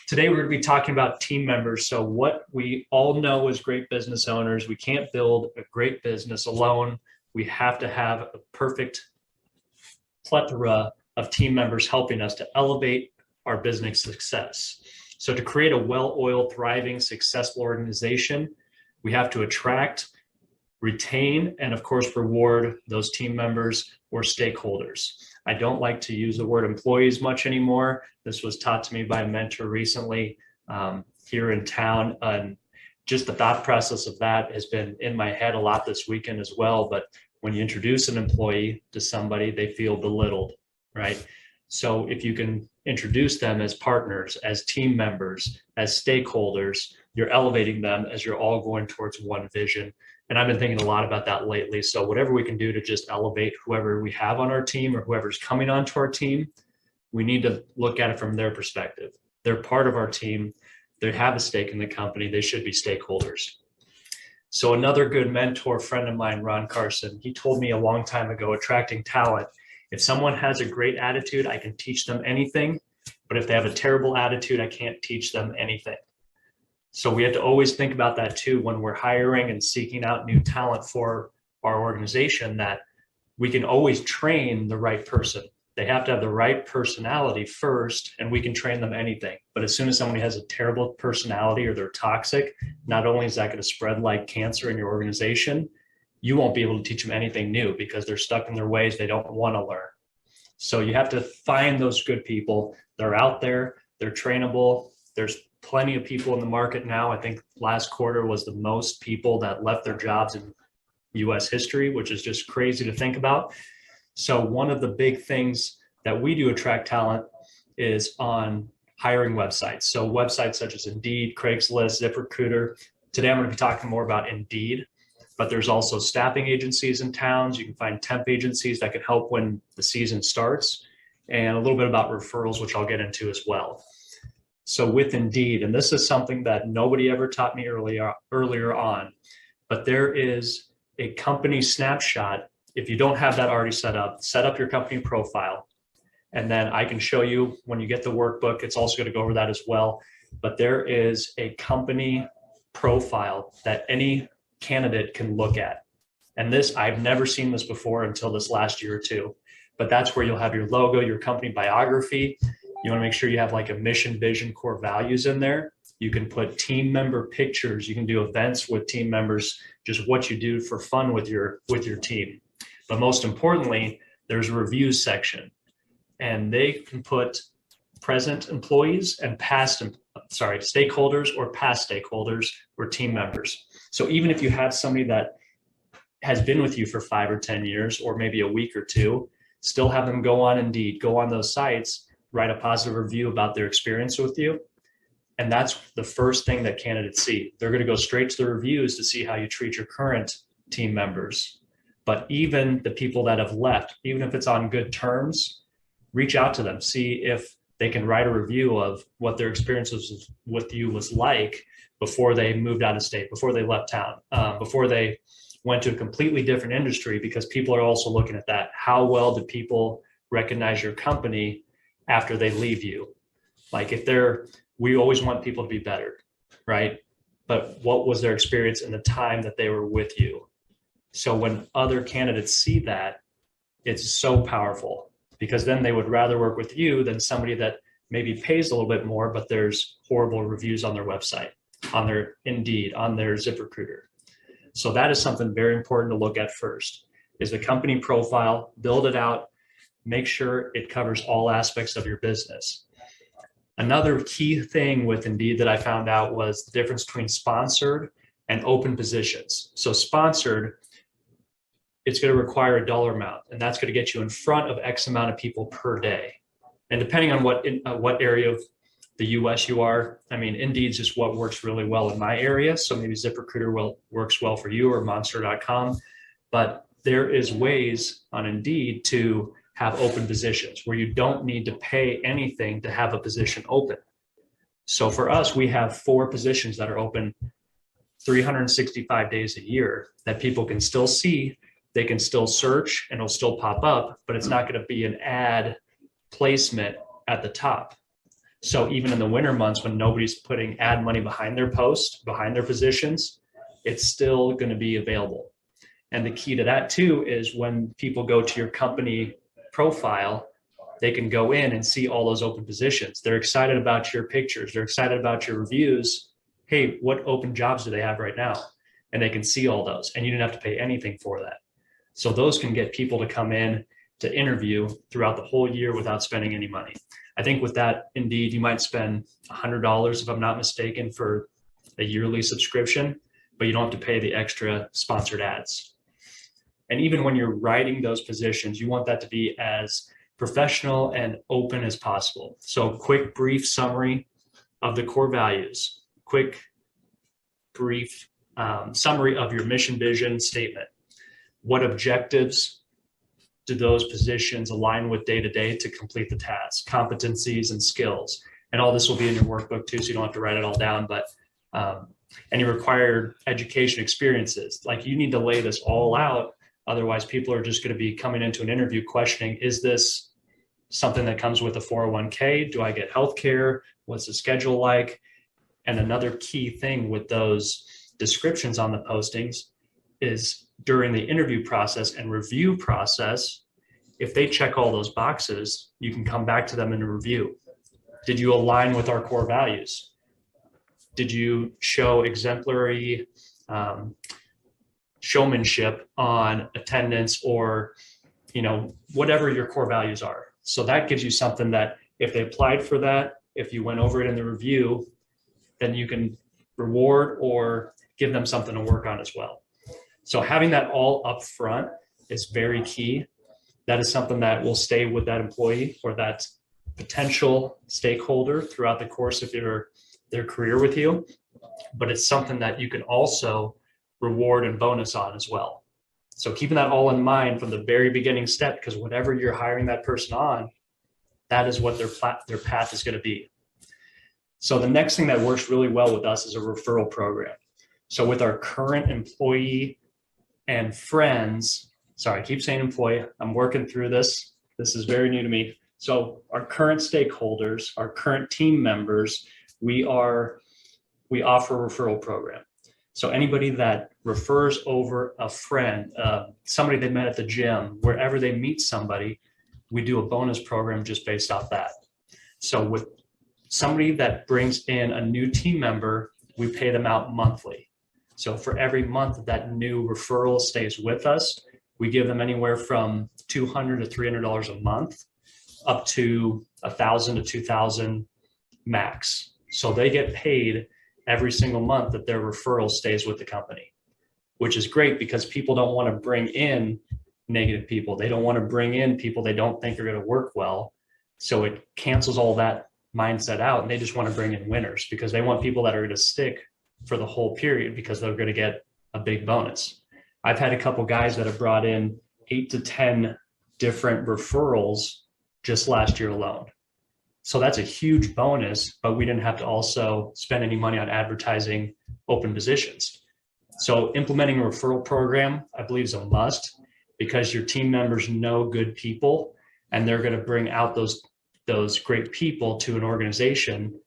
Today, we're going to be talking about team members. So, what we all know as great business owners, we can't build a great business alone. We have to have a perfect plethora of team members helping us to elevate our business success. So, to create a well-oiled, thriving, successful organization, we have to attract, retain, and of course, reward those team members or stakeholders. I don't like to use the word employees much anymore. This was taught to me by a mentor recently here in town. And just the thought process of that has been in my head a lot this weekend as well. But when you introduce an employee to somebody, they feel belittled, right? So if you can introduce them as partners, as team members, as stakeholders, you're elevating them as you're all going towards one vision. And I've been thinking a lot about that lately. So whatever we can do to just elevate whoever we have on our team or whoever's coming onto our team, we need to look at it from their perspective. They're part of our team. They have a stake in the company. They should be stakeholders. So another good mentor friend of mine, Ron Carson, he told me a long time ago, attracting talent. If someone has a great attitude, I can teach them anything. But if they have a terrible attitude, I can't teach them anything. So we have to always think about that too when we're hiring and seeking out new talent for our organization, that we can always train the right person. They have to have the right personality first, and we can train them anything. But as soon as somebody has a terrible personality or they're toxic, not only is that going to spread like cancer in your organization, you won't be able to teach them anything new because they're stuck in their ways. They don't want to learn. So you have to find those good people. They're out there. They're trainable. There's plenty of people in the market now. I think last quarter was the most people that left their jobs in US history, which is just crazy to think about. So one of the big things that we do attract talent is on hiring websites. So websites such as Indeed, Craigslist, ZipRecruiter. Today I'm going to be talking more about Indeed, but there's also staffing agencies in towns. You can find temp agencies that can help when the season starts, and a little bit about referrals, which I'll get into as well. So with Indeed, and this is something that nobody ever taught me earlier on, but there is a company snapshot. If you don't have that already set up your company profile, and then I can show you when you get the workbook. It's also going to go over that as well. But there is a company profile that any candidate can look at. And this, I've never seen this before until this last year or two. But that's where you'll have your logo, your company biography. You want to make sure you have like a mission, vision, core values in there. You can put team member pictures. You can do events with team members, just what you do for fun with your team. But most importantly, there's a reviews section, and they can put present employees and stakeholders or past stakeholders or team members. So even if you have somebody that has been with you for 5 or 10 years, or maybe a week or two, still have them go on Indeed, go on those sites, write a positive review about their experience with you. And that's the first thing that candidates see. They're going to go straight to the reviews to see how you treat your current team members. But even the people that have left, even if it's on good terms, reach out to them, see if they can write a review of what their experiences with you was like before they moved out of state, before they left town, before they went to a completely different industry, because people are also looking at that. How well do people recognize your company after they leave you? Like we always want people to be better, right? But what was their experience in the time that they were with you? So when other candidates see that, it's so powerful, because then they would rather work with you than somebody that maybe pays a little bit more, but there's horrible reviews on their website, on their Indeed, on their ZipRecruiter. So that is something very important to look at first, is the company profile, build it out, make sure it covers all aspects of your business. Another key thing with Indeed that I found out was the difference between sponsored and open positions. So sponsored, it's going to require a dollar amount, and that's going to get you in front of X amount of people per day. And depending on what area of the US you are, I mean, Indeed's just what works really well in my area. So maybe ZipRecruiter works well for you, or Monster.com. But there is ways on Indeed to have open positions where you don't need to pay anything to have a position open. So for us, we have 4 positions that are open 365 days a year that people can still see. They can still search and it'll still pop up, but it's not going to be an ad placement at the top. So even in the winter months when nobody's putting ad money behind their post, behind their positions, it's still going to be available. And the key to that too is when people go to your company profile, they can go in and see all those open positions. They're excited about your pictures. They're excited about your reviews. Hey, what open jobs do they have right now? And they can see all those, and you didn't have to pay anything for that. So those can get people to come in to interview throughout the whole year without spending any money. I think with that, Indeed, you might spend $100, if I'm not mistaken, for a yearly subscription, but you don't have to pay the extra sponsored ads. And even when you're writing those positions, you want that to be as professional and open as possible. So quick, brief summary of the core values, quick, brief summary of your mission, vision, statement. What objectives do those positions align with day to day to complete the task, competencies and skills. And all this will be in your workbook too, so you don't have to write it all down, but any required education experiences, like you need to lay this all out. Otherwise, people are just going to be coming into an interview questioning, is this something that comes with a 401k? Do I get healthcare? What's the schedule like? And another key thing with those descriptions on the postings is during the interview process and review process, if they check all those boxes, you can come back to them in a review. Did you align with our core values? Did you show exemplary showmanship on attendance or, whatever your core values are? So that gives you something that if they applied for that, if you went over it in the review, then you can reward or give them something to work on as well. So having that all up front is very key. That is something that will stay with that employee or that potential stakeholder throughout the course of their career with you. But it's something that you can also reward and bonus on as well. So keeping that all in mind from the very beginning step, because whatever you're hiring that person on, that is what their path is going to be. So the next thing that works really well with us is a referral program. So with our current employee and friends, sorry, I keep saying employee, I'm working through this. This is very new to me. So our current stakeholders, our current team members, we offer a referral program. So anybody that refers over a friend, somebody they met at the gym, wherever they meet somebody, we do a bonus program just based off that. So with somebody that brings in a new team member, we pay them out monthly. So for every month that new referral stays with us, we give them anywhere from $200 to $300 a month, up to $1,000 to $2,000 max. So they get paid every single month that their referral stays with the company, which is great because people don't want to bring in negative people. They don't want to bring in people they don't think are going to work well. So it cancels all that mindset out, and they just want to bring in winners because they want people that are going to stick for the whole period because they're going to get a big bonus. I've had a couple guys that have brought in 8 to 10 different referrals just last year alone. So that's a huge bonus, but we didn't have to also spend any money on advertising open positions. So implementing a referral program, I believe, is a must because your team members know good people and they're going to bring out those great people to an organization,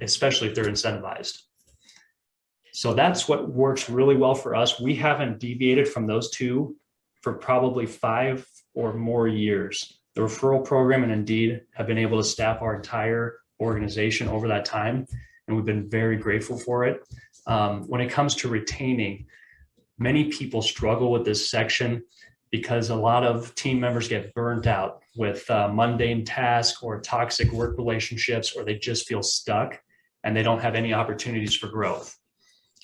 especially if they're incentivized. So that's what works really well for us. We haven't deviated from those two for probably 5 or more years. The referral program and Indeed have been able to staff our entire organization over that time, and we've been very grateful for it. When it comes to retaining, many people struggle with this section because a lot of team members get burnt out with mundane tasks or toxic work relationships, or they just feel stuck and they don't have any opportunities for growth.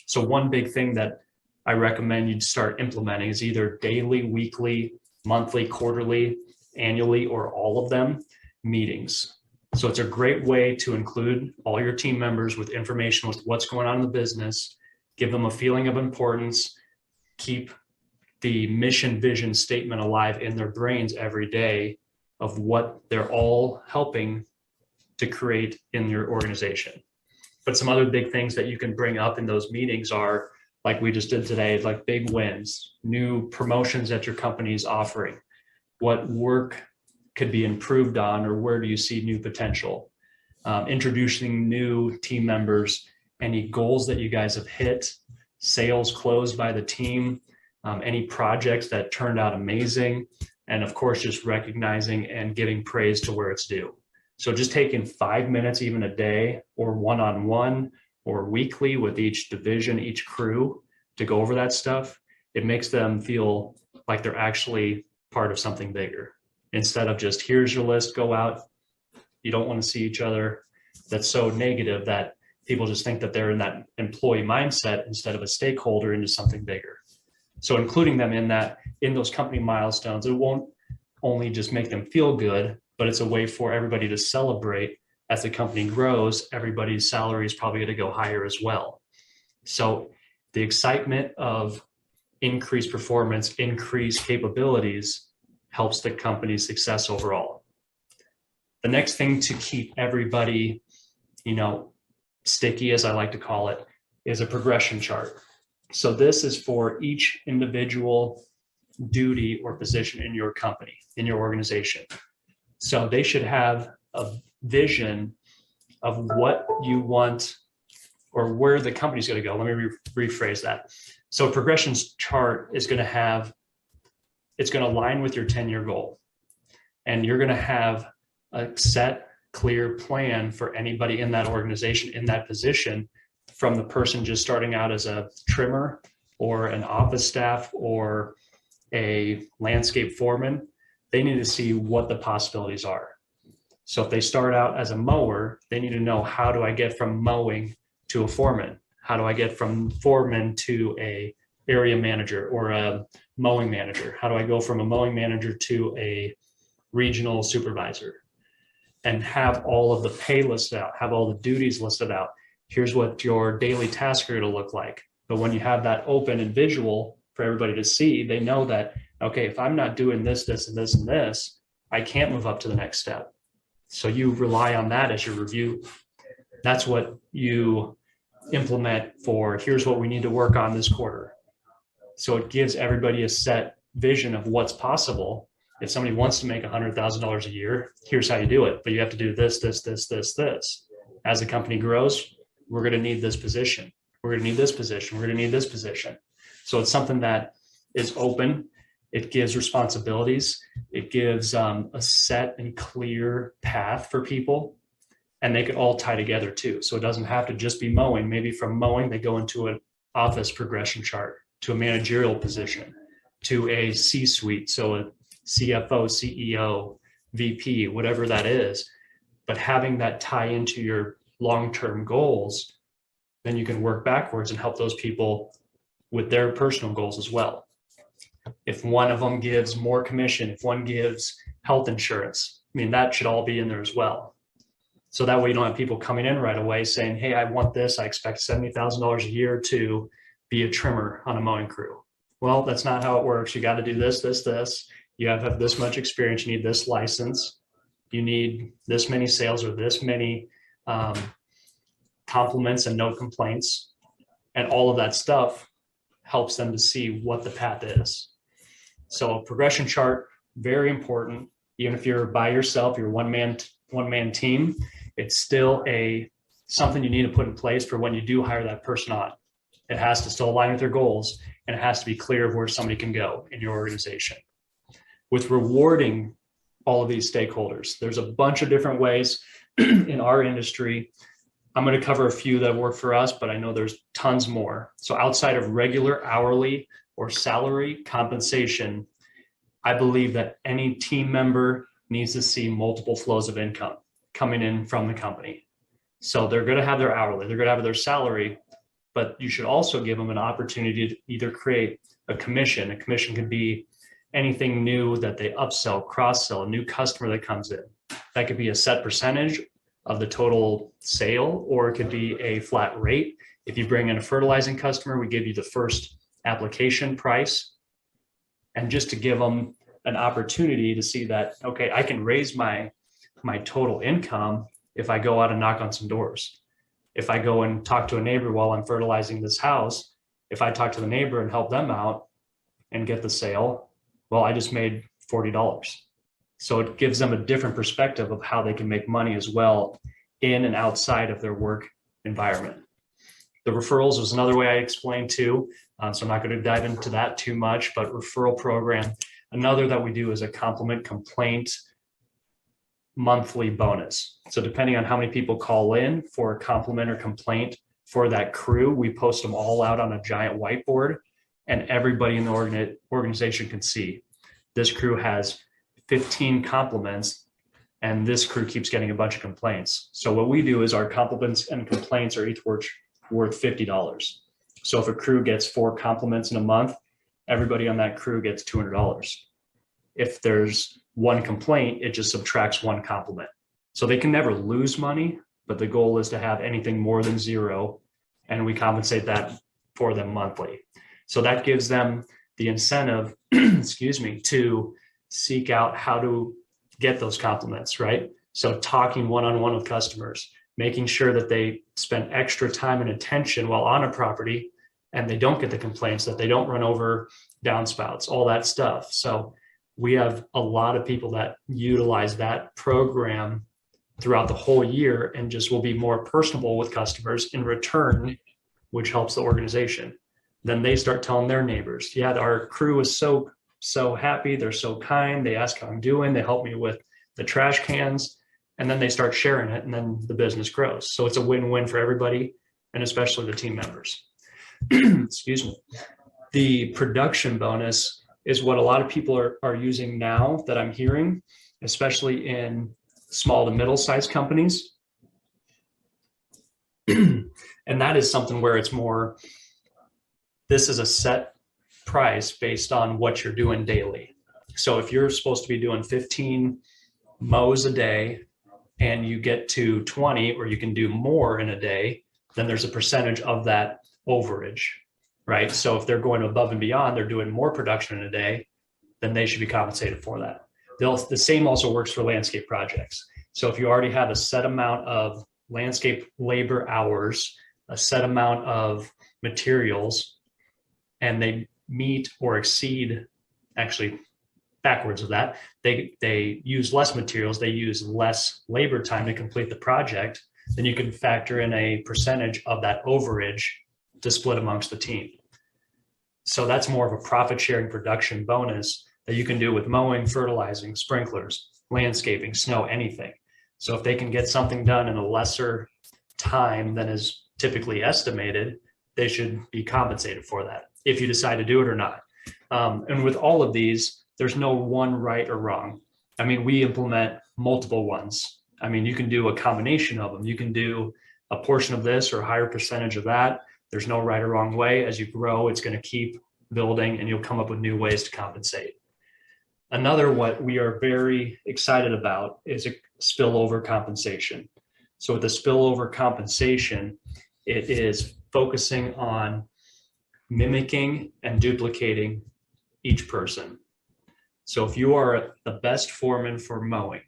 So one big thing that I recommend you start implementing is either daily, weekly, monthly, quarterly, annually, or all of them, meetings. So it's a great way to include all your team members with information with what's going on in the business, give them a feeling of importance, keep the mission, vision statement alive in their brains every day of what they're all helping to create in your organization. But some other big things that you can bring up in those meetings are, like we just did today, like big wins, new promotions that your company is offering, what work could be improved on, or where do you see new potential? introducing new team members, any goals that you guys have hit, sales closed by the team, any projects that turned out amazing, and of course, just recognizing and giving praise to where it's due. So just taking 5 minutes, even a day, or one-on-one or weekly with each division, each crew, to go over that stuff, it makes them feel like they're actually part of something bigger. Instead of just, here's your list, go out, you don't want to see each other. That's so negative that people just think that they're in that employee mindset instead of a stakeholder into something bigger. So including them in that, in those company milestones, it won't only just make them feel good, but it's a way for everybody to celebrate. As the company grows, everybody's salary is probably going to go higher as well. So the excitement of increased performance, increased capabilities helps the company's success overall. The next thing to keep everybody, sticky, as I like to call it, is a progression chart. So this is for each individual duty or position in your company, in your organization. So they should have a vision of what you want or where the company's going to go. Let me rephrase that. So a progression chart is going to it's going to align with your 10-year goal. And you're going to have a set, clear plan for anybody in that organization, in that position, from the person just starting out as a trimmer or an office staff or a landscape foreman. They need to see what the possibilities are. So if they start out as a mower, they need to know, how do I get from mowing to a foreman? How do I get from foreman to a area manager or a mowing manager? How do I go from a mowing manager to a regional supervisor? And have all of the pay listed out, have all the duties listed out. Here's what your daily tasks are going to look like. But when you have that open and visual for everybody to see, they know that, okay, if I'm not doing this, this, and this, and this, I can't move up to the next step. So you rely on that as your review. That's what you implement for, here's what we need to work on this quarter. So it gives everybody a set vision of what's possible. If somebody wants to make $100,000 a year, here's how you do it. But you have to do this, this, this, this, this. As the company grows, we're going to need this position. We're going to need this position. We're going to need this position. So it's something that is open. It gives responsibilities. It gives a set and clear path for people. And they could all tie together too. So it doesn't have to just be mowing. Maybe from mowing, they go into an office progression chart, to a managerial position, to a C-suite. So a CFO, CEO, VP, whatever that is. But having that tie into your long-term goals, then you can work backwards and help those people with their personal goals as well. If one of them gives more commission, if one gives health insurance, that should all be in there as well. So that way you don't have people coming in right away saying, hey, I want this. I expect $70,000 a year to be a trimmer on a mowing crew. Well, that's not how it works. You got to do this, this, this. You have to have this much experience. You need this license. You need this many sales or this many compliments and no complaints. And all of that stuff helps them to see what the path is. So a progression chart, very important. Even if you're by yourself, you're one man team, it's still something you need to put in place for when you do hire that person on. It has to still align with your goals, and it has to be clear of where somebody can go in your organization. With rewarding all of these stakeholders, there's a bunch of different ways in our industry. I'm going to cover a few that work for us, but I know there's tons more. So outside of regular hourly or salary compensation, I believe that any team member needs to see multiple flows of income coming in from the company. So they're going to have their hourly, they're going to have their salary, but you should also give them an opportunity to either create a commission. A commission could be anything new that they upsell, cross-sell, a new customer that comes in. That could be a set percentage of the total sale, or it could be a flat rate. If you bring in a fertilizing customer, we give you the first application price. And just to give them an opportunity to see that, okay, I can raise my total income if I go out and knock on some doors. If I go and talk to a neighbor while I'm fertilizing this house, if I talk to the neighbor and help them out and get the sale, well, I just made $40. So it gives them a different perspective of how they can make money as well in and outside of their work environment. The referrals was another way I explained too. So I'm not going to dive into that too much, but referral program. Another that we do is a compliment complaint monthly bonus. So depending on how many people call in for a compliment or complaint for that crew, we post them all out on a giant whiteboard, and everybody in the organization can see this crew has 15 compliments and this crew keeps getting a bunch of complaints. So what we do is our compliments and complaints are each worth $50. So if a crew gets 4 compliments in a month, everybody on that crew gets $200. If there's 1 complaint, it just subtracts 1 compliment. So they can never lose money, but the goal is to have anything more than 0, and we compensate that for them monthly. So that gives them the incentive, excuse me, to seek out how to get those compliments, right? So talking one-on-one with customers, making sure that they spend extra time and attention while on a property and they don't get the complaints, that they don't run over downspouts, all that stuff. So we have a lot of people that utilize that program throughout the whole year and just will be more personable with customers in return, which helps the organization. Then they start telling their neighbors, yeah, our crew is so happy. They're so kind. They ask how I'm doing. They help me with the trash cans. And then they start sharing it, and then the business grows. So it's a win-win for everybody, and especially the team members. Excuse me. The production bonus is what a lot of people are using now that I'm hearing, especially in small to middle-sized companies. And that is something where it's more, this is a set price based on what you're doing daily. So if you're supposed to be doing 15 mows a day and you get to 20, or you can do more in a day, then there's a percentage of that overage, right? So if they're going above and beyond, they're doing more production in a day, then they should be compensated for that. The same also works for landscape projects. So if you already have a set amount of landscape labor hours, a set amount of materials, and they meet or exceed, actually backwards of that, they use less materials, they use less labor time to complete the project, then you can factor in a percentage of that overage to split amongst the team. So that's more of a profit sharing production bonus that you can do with mowing, fertilizing, sprinklers, landscaping, snow, anything. So if they can get something done in a lesser time than is typically estimated, they should be compensated for that if you decide to do it or not. And with all of these, there's no one right or wrong. I mean, we implement multiple ones. I mean, you can do a combination of them. You can do a portion of this or a higher percentage of that. There's no right or wrong way. As you grow, it's going to keep building and you'll come up with new ways to compensate. Another, what we are very excited about is a spillover compensation. So with the spillover compensation, it is focusing on mimicking and duplicating each person. So if you are the best foreman for mowing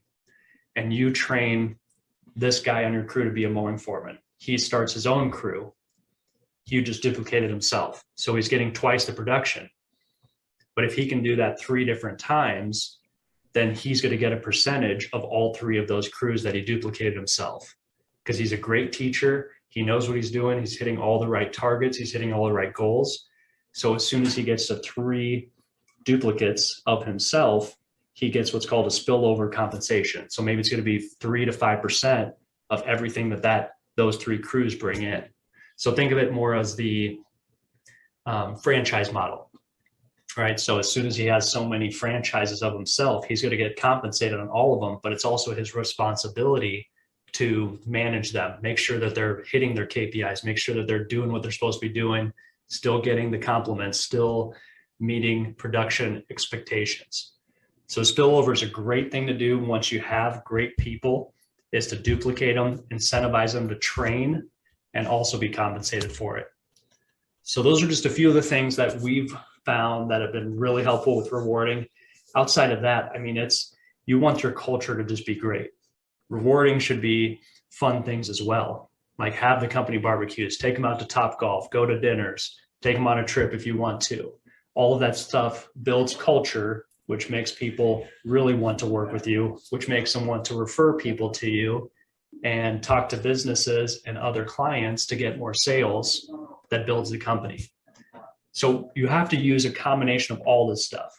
and you train this guy on your crew to be a mowing foreman, he starts his own crew, you just duplicated himself. So he's getting twice the production. But if he can do that 3 different times, then he's going to get a percentage of all 3 of those crews that he duplicated himself, because he's a great teacher. He knows what he's doing. He's hitting all the right targets. He's hitting all the right goals. So as soon as he gets to 3 duplicates of himself, he gets what's called a spillover compensation. So maybe it's going to be 3 to 5% of everything that those 3 crews bring in. So think of it more as the franchise model, right? So as soon as he has so many franchises of himself, he's going to get compensated on all of them, but it's also his responsibility to manage them, make sure that they're hitting their KPIs, make sure that they're doing what they're supposed to be doing, still getting the compliments, still meeting production expectations. So spillover is a great thing to do once you have great people, is to duplicate them, incentivize them to train, and also be compensated for it. So those are just a few of the things that we've found that have been really helpful with rewarding. Outside of that, I mean, you want your culture to just be great. Rewarding should be fun things as well, like have the company barbecues, take them out to Topgolf, go to dinners, take them on a trip if you want to. All of that stuff builds culture, which makes people really want to work with you, which makes them want to refer people to you, and talk to businesses and other clients to get more sales that builds the company. So you have to use a combination of all this stuff.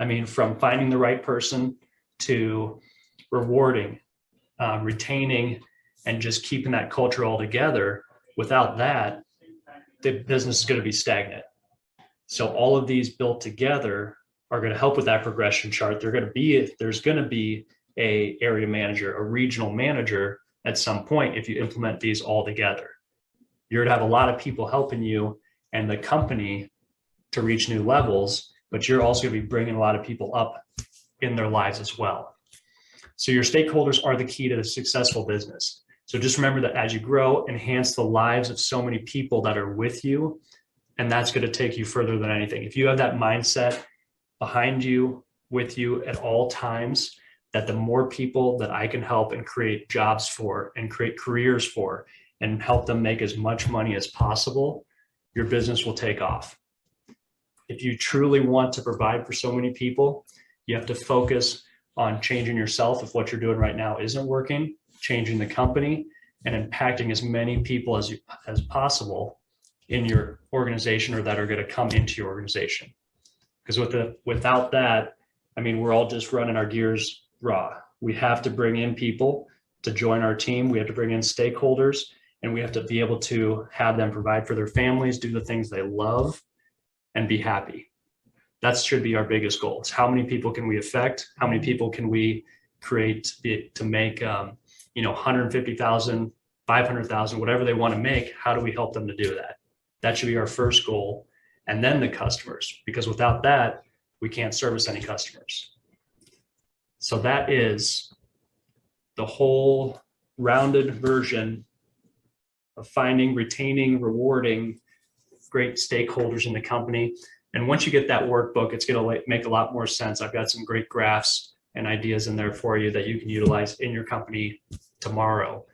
I mean, from finding the right person to rewarding, retaining, and just keeping that culture all together. Without that, the business is going to be stagnant. So all of these built together are going to help with that progression chart. There's going to be a area manager, a regional manager at some point if you implement these all together. You're going to have a lot of people helping you and the company to reach new levels, but you're also going to be bringing a lot of people up in their lives as well. So your stakeholders are the key to a successful business. So just remember that as you grow, enhance the lives of so many people that are with you, and that's going to take you further than anything. If you have that mindset behind you, with you at all times, that the more people that I can help and create jobs for and create careers for and help them make as much money as possible, your business will take off. If you truly want to provide for so many people, you have to focus on changing yourself if what you're doing right now isn't working, changing the company, and impacting as many people as possible in your organization or that are going to come into your organization. Because without that, I mean, we're all just running our gears raw. We have to bring in people to join our team. We have to bring in stakeholders, and we have to be able to have them provide for their families, do the things they love, and be happy. That should be our biggest goal. It's how many people can we affect? How many people can we create to make, 150,000, 500,000, whatever they want to make? How do we help them to do that? That should be our first goal. And then the customers, because without that, we can't service any customers. So that is the whole rounded version of finding, retaining, rewarding great stakeholders in the company. And once you get that workbook, it's going to make a lot more sense. I've got some great graphs and ideas in there for you that you can utilize in your company tomorrow